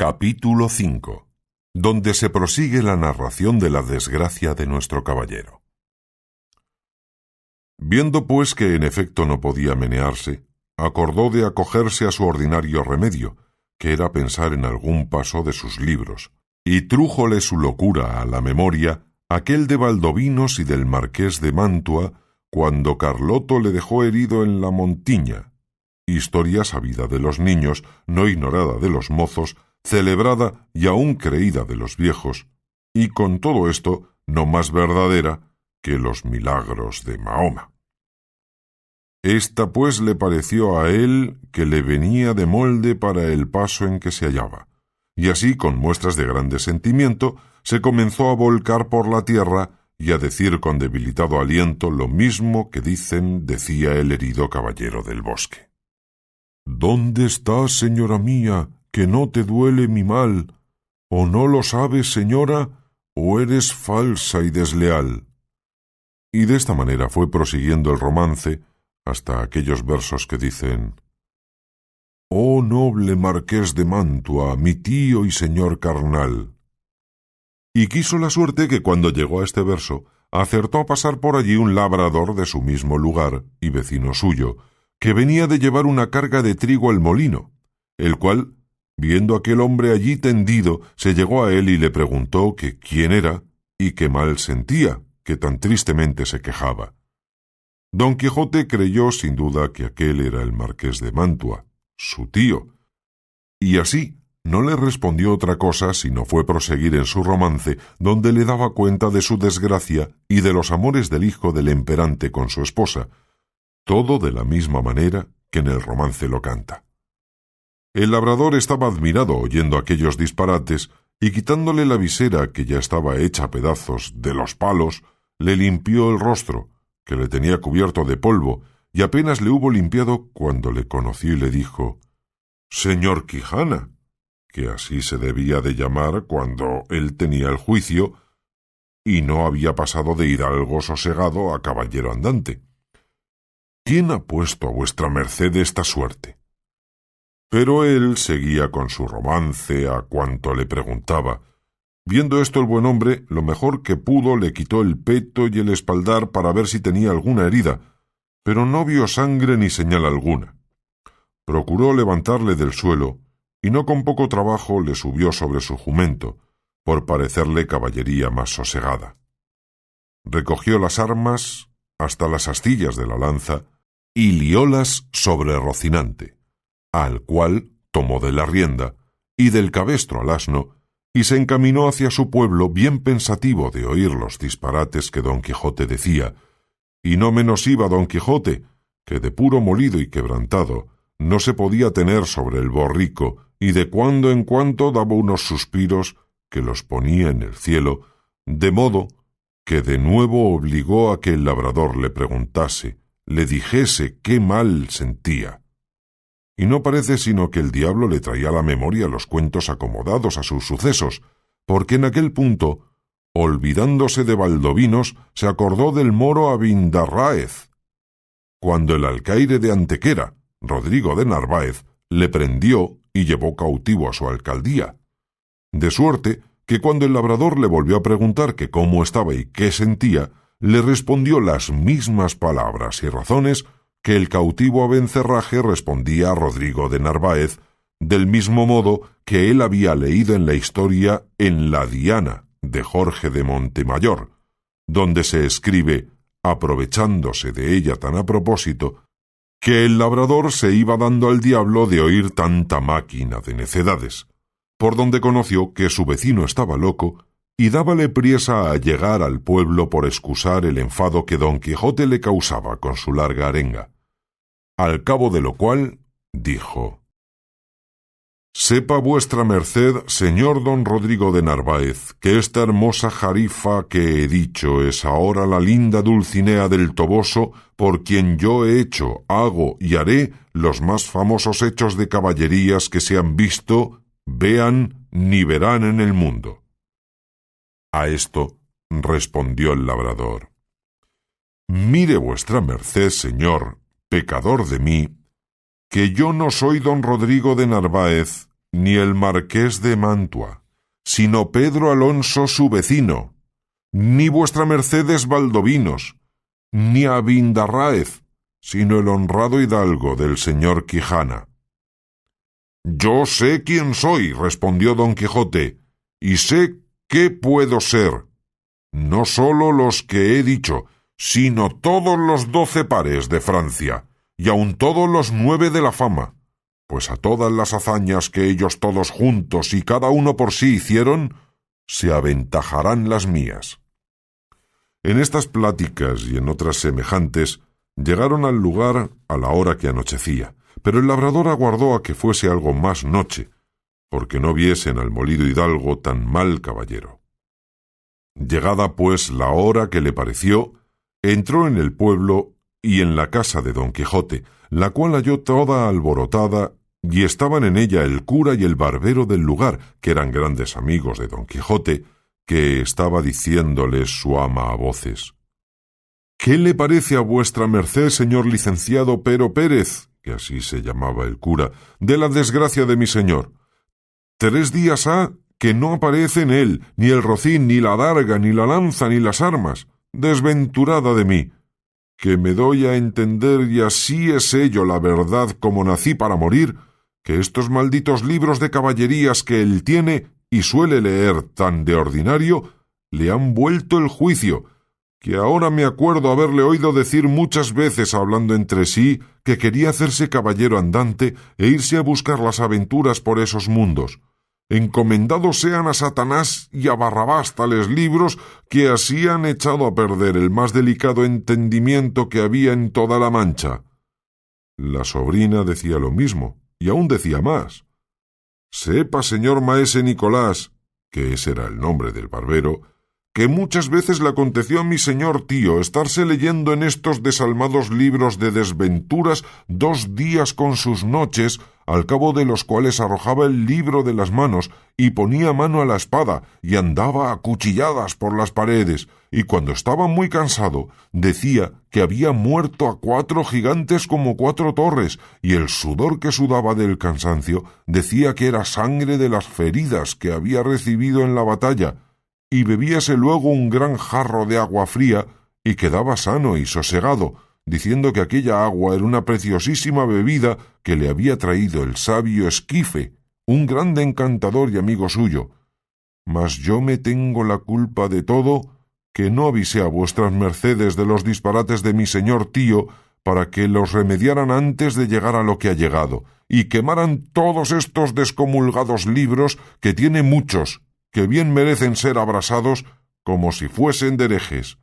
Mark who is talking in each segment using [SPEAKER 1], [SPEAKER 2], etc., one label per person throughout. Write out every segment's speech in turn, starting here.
[SPEAKER 1] Capítulo 5, donde se prosigue la narración de la desgracia de nuestro caballero. Viendo pues que en efecto no podía menearse, acordó de acogerse a su ordinario remedio, que era pensar en algún paso de sus libros, y trújole su locura a la memoria aquel de Valdovinos y del marqués de Mantua, cuando Carloto le dejó herido en la Montiña, historia sabida de los niños, no ignorada de los mozos, celebrada y aún creída de los viejos, y con todo esto no más verdadera que los milagros de Mahoma. Esta pues le pareció a él que le venía de molde para el paso en que se hallaba, y así con muestras de grande sentimiento se comenzó a volcar por la tierra y a decir con debilitado aliento lo mismo que decía el herido caballero del bosque. «¿Dónde estás, señora mía, que no te duele mi mal? ¿O no lo sabes, señora, o eres falsa y desleal?» Y de esta manera fue prosiguiendo el romance hasta aquellos versos que dicen: «Oh noble marqués de Mantua, mi tío y señor carnal». Y quiso la suerte que cuando llegó a este verso, acertó a pasar por allí un labrador de su mismo lugar y vecino suyo, que venía de llevar una carga de trigo al molino, el cual, viendo aquel hombre allí tendido, se llegó a él y le preguntó que quién era y qué mal sentía, que tan tristemente se quejaba. Don Quijote creyó sin duda que aquel era el marqués de Mantua, su tío, y así no le respondió otra cosa sino fue proseguir en su romance, donde le daba cuenta de su desgracia y de los amores del hijo del emperante con su esposa, todo de la misma manera que en el romance lo canta. El labrador estaba admirado oyendo aquellos disparates, y quitándole la visera, que ya estaba hecha a pedazos, de los palos, le limpió el rostro, que le tenía cubierto de polvo, y apenas le hubo limpiado cuando le conoció y le dijo: «Señor Quijana», que así se debía de llamar cuando él tenía el juicio, y no había pasado de hidalgo sosegado a caballero andante, «¿quién ha puesto a vuestra merced esta suerte?» Pero él seguía con su romance a cuanto le preguntaba. Viendo esto el buen hombre, lo mejor que pudo, le quitó el peto y el espaldar para ver si tenía alguna herida, pero no vio sangre ni señal alguna. Procuró levantarle del suelo, y no con poco trabajo le subió sobre su jumento, por parecerle caballería más sosegada. Recogió las armas hasta las astillas de la lanza y liólas sobre Rocinante, al cual tomó de la rienda y del cabestro al asno, y se encaminó hacia su pueblo bien pensativo de oír los disparates que Don Quijote decía, y no menos iba Don Quijote, que de puro molido y quebrantado no se podía tener sobre el borrico, y de cuando en cuando daba unos suspiros que los ponía en el cielo, de modo que de nuevo obligó a que el labrador le preguntase, le dijese qué mal sentía. Y no parece sino que el diablo le traía a la memoria los cuentos acomodados a sus sucesos, porque en aquel punto, olvidándose de Valdovinos, se acordó del moro Abindarráez, cuando el alcaide de Antequera, Rodrigo de Narváez, le prendió y llevó cautivo a su alcaldía. De suerte que cuando el labrador le volvió a preguntar que cómo estaba y qué sentía, le respondió las mismas palabras y razones que el cautivo Abencerraje respondía a Rodrigo de Narváez, del mismo modo que él había leído en la historia en La Diana de Jorge de Montemayor, donde se escribe, aprovechándose de ella tan a propósito, que el labrador se iba dando al diablo de oír tanta máquina de necedades, por donde conoció que su vecino estaba loco, y dábale priesa a llegar al pueblo por excusar el enfado que Don Quijote le causaba con su larga arenga. Al cabo de lo cual, dijo: «Sepa vuestra merced, señor don Rodrigo de Narváez, que esta hermosa jarifa que he dicho es ahora la linda Dulcinea del Toboso, por quien yo he hecho, hago y haré los más famosos hechos de caballerías que se han visto, vean ni verán en el mundo». A esto respondió el labrador: «Mire vuestra merced, señor, pecador de mí, que yo no soy don Rodrigo de Narváez, ni el marqués de Mantua, sino Pedro Alonso su vecino, ni vuestra Mercedes Valdovinos, ni Abindarráez, sino el honrado hidalgo del señor Quijana. Yo sé quién soy, respondió don Quijote, y sé qué puedo ser. No sólo los que he dicho, sino todos los 12 pares de Francia, y aun todos los 9 de la fama, pues a todas las hazañas que ellos todos juntos y cada uno por sí hicieron, se aventajarán las mías. En estas pláticas y en otras semejantes, llegaron al lugar a la hora que anochecía, pero el labrador aguardó a que fuese algo más noche, porque no viesen al molido hidalgo tan mal caballero. Llegada pues la hora que le pareció, entró en el pueblo y en la casa de don Quijote, la cual halló toda alborotada, y estaban en ella el cura y el barbero del lugar, que eran grandes amigos de don Quijote, que estaba diciéndoles su ama a voces: ¿Qué le parece a vuestra merced, señor licenciado Pero Pérez, que así se llamaba el cura, de la desgracia de mi señor? 3 días ha que no aparece en él ni el rocín, ni la adarga, ni la lanza, ni las armas. Desventurada de mí, que me doy a entender, y así es ello la verdad como nací para morir, que estos malditos libros de caballerías que él tiene y suele leer tan de ordinario, le han vuelto el juicio, que ahora me acuerdo haberle oído decir muchas veces hablando entre sí que quería hacerse caballero andante e irse a buscar las aventuras por esos mundos. Encomendados sean a Satanás y a Barrabás tales libros, que así han echado a perder el más delicado entendimiento que había en toda la Mancha. La sobrina decía lo mismo, y aún decía más. Sepa, señor maese Nicolás, que ese era el nombre del barbero, que muchas veces le aconteció a mi señor tío estarse leyendo en estos desalmados libros de desventuras 2 días con sus noches, al cabo de los cuales arrojaba el libro de las manos y ponía mano a la espada y andaba a cuchilladas por las paredes, y cuando estaba muy cansado decía que había muerto a 4 gigantes como 4 torres, y el sudor que sudaba del cansancio decía que era sangre de las feridas que había recibido en la batalla, y bebíase luego un gran jarro de agua fría y quedaba sano y sosegado, diciendo que aquella agua era una preciosísima bebida que le había traído el sabio Esquife, un grande encantador y amigo suyo. Mas yo me tengo la culpa de todo, que no avisé a vuestras mercedes de los disparates de mi señor tío, para que los remediaran antes de llegar a lo que ha llegado, y quemaran todos estos descomulgados libros, que tiene muchos, que bien merecen ser abrasados como si fuesen de herejes.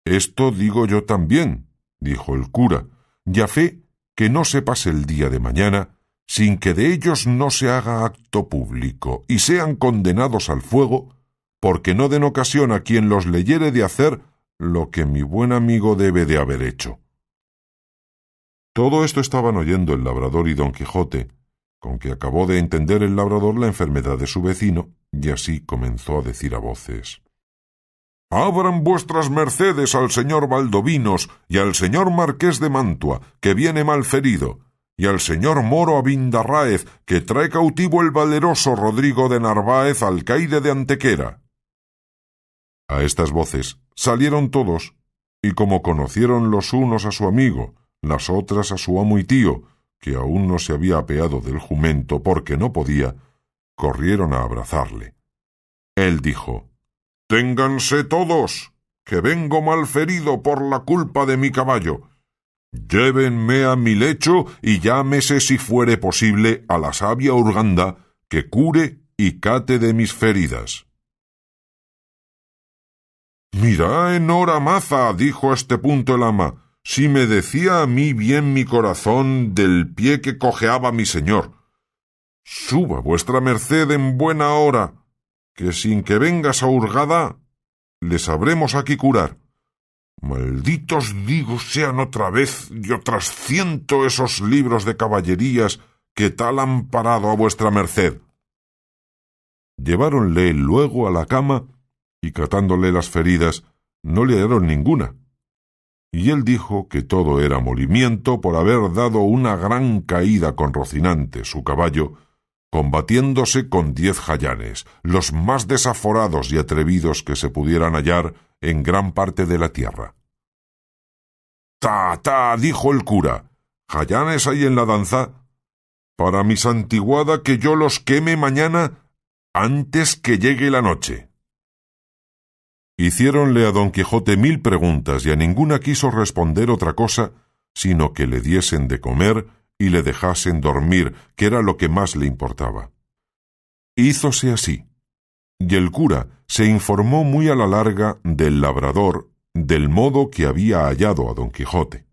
[SPEAKER 1] Esto digo yo también, dijo el cura, y a fe que no se pase el día de mañana sin que de ellos no se haga acto público y sean condenados al fuego, porque no den ocasión a quien los leyere de hacer lo que mi buen amigo debe de haber hecho. Todo esto estaban oyendo el labrador y don Quijote, con que acabó de entender el labrador la enfermedad de su vecino, y así comenzó a decir a voces: Abran vuestras mercedes al señor Valdovinos y al señor marqués de Mantua, que viene mal ferido, y al señor moro Abindarráez, que trae cautivo el valeroso Rodrigo de Narváez, alcaide de Antequera. A estas voces salieron todos, y como conocieron los unos a su amigo, las otras a su amo y tío, que aún no se había apeado del jumento porque no podía, corrieron a abrazarle. Él dijo: «Ténganse todos, que vengo mal ferido por la culpa de mi caballo. Llévenme a mi lecho y llámese, si fuere posible, a la sabia Urganda, que cure y cate de mis feridas». «Mira, enhora maza», dijo a este punto el ama, «si me decía a mí bien mi corazón del pie que cojeaba mi señor. Suba vuestra merced en buena hora, que sin que vengas a hurgada, le sabremos aquí curar. Malditos digo sean otra vez y otras 100 esos libros de caballerías que tal han parado a vuestra merced». Lleváronle luego a la cama, y catándole las feridas, no le hallaron ninguna, y él dijo que todo era molimiento por haber dado una gran caída con Rocinante, su caballo, combatiéndose con 10 jayanes, los más desaforados y atrevidos que se pudieran hallar en gran parte de la tierra. «¡Ta, ta!», dijo el cura, «¿jayanes hay en la danza? Para mi santiguada que yo los queme mañana antes que llegue la noche». Hiciéronle a don Quijote 1000 preguntas y a ninguna quiso responder otra cosa, sino que le diesen de comer y le dejasen dormir, que era lo que más le importaba. Hízose así, y el cura se informó muy a la larga del labrador, del modo que había hallado a don Quijote.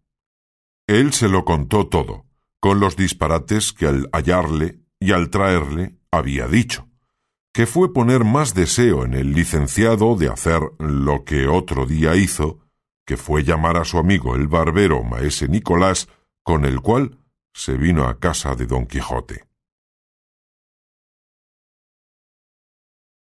[SPEAKER 1] Él se lo contó todo, con los disparates que al hallarle y al traerle había dicho, que fue poner más deseo en el licenciado de hacer lo que otro día hizo, que fue llamar a su amigo el barbero maese Nicolás, con el cual se vino a casa de don Quijote.